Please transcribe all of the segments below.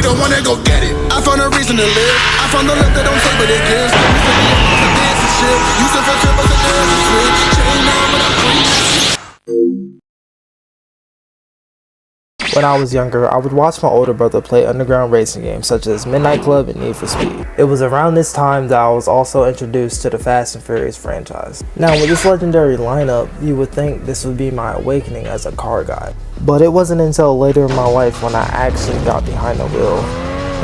the one that go get it. I found a reason to live. I found the love that don't take but it gives. Dance and shit. Used to feel trip as a dance and switch. Chain now, but I'm free. When I was younger, I would watch my older brother play underground racing games such as Midnight Club and Need for Speed. It was around this time that I was also introduced to the Fast and Furious franchise. Now with this legendary lineup, you would think this would be my awakening as a car guy. But it wasn't until later in my life when I actually got behind the wheel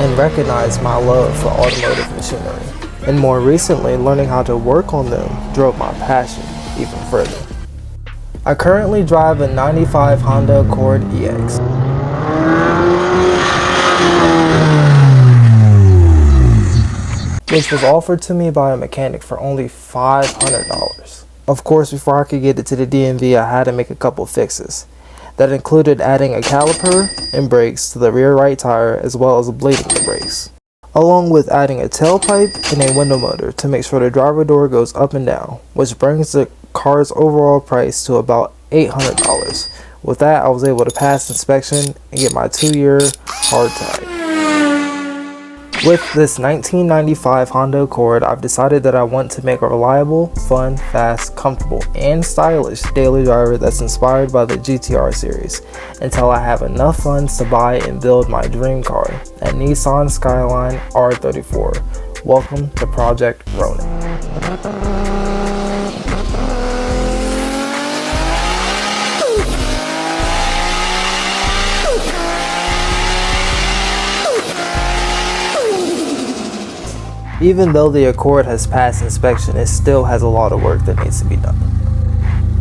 and recognized my love for automotive machinery. And more recently, learning how to work on them drove my passion even further. I currently drive a 95 Honda Accord EX. Which was offered to me by a mechanic for only $500. Of course, before I could get it to the DMV, I had to make a couple fixes. That included adding a caliper and brakes to the rear right tire as well as bleeding the brakes, along with adding a tailpipe and a window motor to make sure the driver door goes up and down, which brings the car's overall price to about $800. With that, I was able to pass inspection and get my 2-year hard tag. With this 1995 Honda Accord, I've decided that I want to make a reliable, fun, fast, comfortable, and stylish daily driver that's inspired by the GTR series, until I have enough funds to buy and build my dream car, a Nissan Skyline R34. Welcome to Project Ronin. Even though the Accord has passed inspection, it still has a lot of work that needs to be done.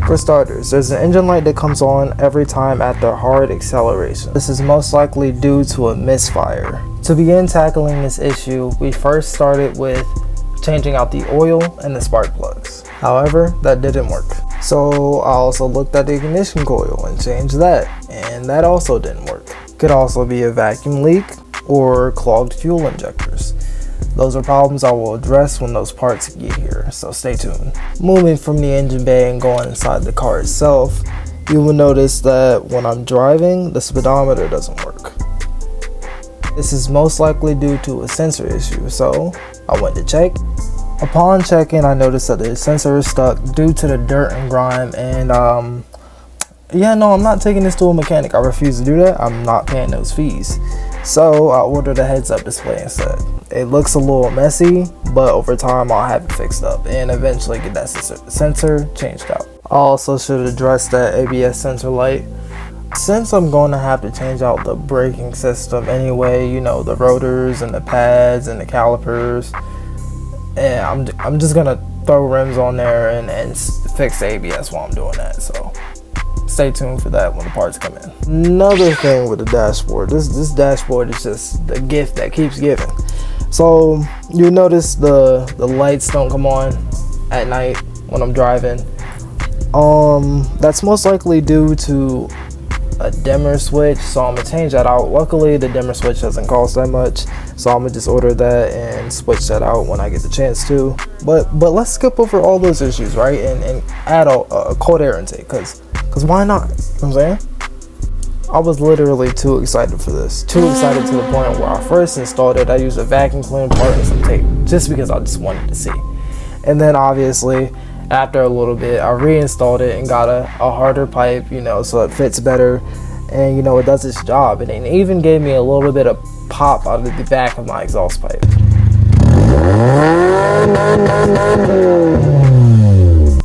For starters, there's an engine light that comes on every time after hard acceleration. This is most likely due to a misfire. To begin tackling this issue, we first started with changing out the oil and the spark plugs. However, that didn't work. So I also looked at the ignition coil and changed that, and that also didn't work. Could also be a vacuum leak or clogged fuel injectors. Those are problems I will address when those parts get here, so stay tuned. Moving from the engine bay and going inside the car itself, you will notice that when I'm driving, the speedometer doesn't work. This is most likely due to a sensor issue, so I went to check. Upon checking, I noticed that the sensor is stuck due to the dirt and grime, and I'm not taking this to a mechanic. I refuse to do that. I'm not paying those fees. So I ordered a heads-up display instead. It looks a little messy, but over time I'll have it fixed up and eventually get that sensor changed out. I also should address that ABS sensor light. Since I'm going to have to change out the braking system anyway, the rotors and the pads and the calipers, and I'm just gonna throw rims on there and fix the ABS while I'm doing that. So stay tuned for that when the parts come in. Another thing with the dashboard, this dashboard is just the gift that keeps giving. So you notice the lights don't come on at night when I'm driving. That's most likely due to a dimmer switch, so I'm gonna change that out. Luckily the dimmer switch doesn't cost that much, so I'm gonna just order that and switch that out when I get the chance to. But let's skip over all those issues, right, and add a cold air intake, cause why not? You know what I'm saying? I was literally too excited for this. Too excited to the point where I first installed it, I used a vacuum cleaner part and some tape, just because I just wanted to see. And then obviously, after a little bit, I reinstalled it and got a harder pipe, so it fits better. And it does its job. And it even gave me a little bit of pop out of the back of my exhaust pipe.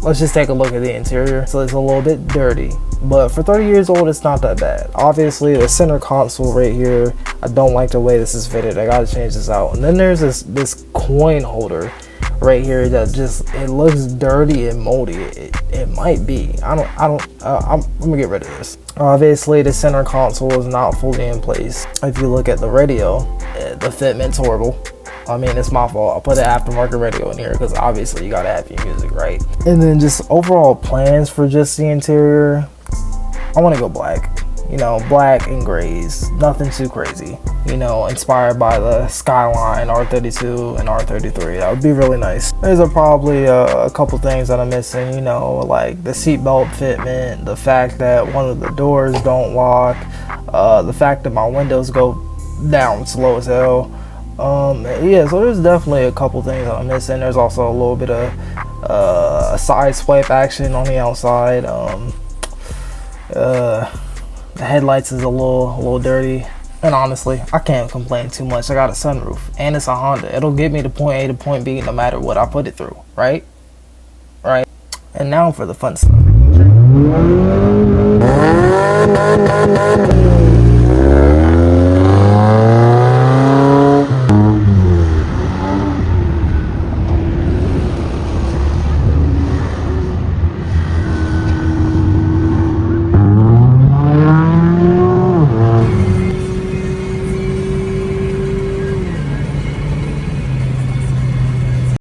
Let's just take a look at the interior. So it's a little bit dirty, but for 30 years old, it's not that bad. Obviously, the center console right here, I don't like the way this is fitted. I gotta change this out. And then there's this coin holder right here that it looks dirty and moldy. It might be. I'm gonna get rid of this. Obviously, the center console is not fully in place. If you look at the radio, the fitment's horrible. I mean, it's my fault. I put an aftermarket radio in here because obviously you gotta have your music, right? And then just overall plans for just the interior, I want to go black. Black and grays, nothing too crazy. Inspired by the Skyline R32 and R33. That would be really nice. There's probably a couple things that I'm missing, like the seatbelt fitment, the fact that one of the doors don't lock, the fact that my windows go down slow as hell. Yeah, so there's definitely a couple things I'm missing. There's also a little bit of side swipe action on the outside. The headlights is a little dirty, and honestly, I can't complain too much. I got a sunroof, and it's a Honda. It'll get me to point A to point B no matter what I put it through, right? Right. And now for the fun stuff.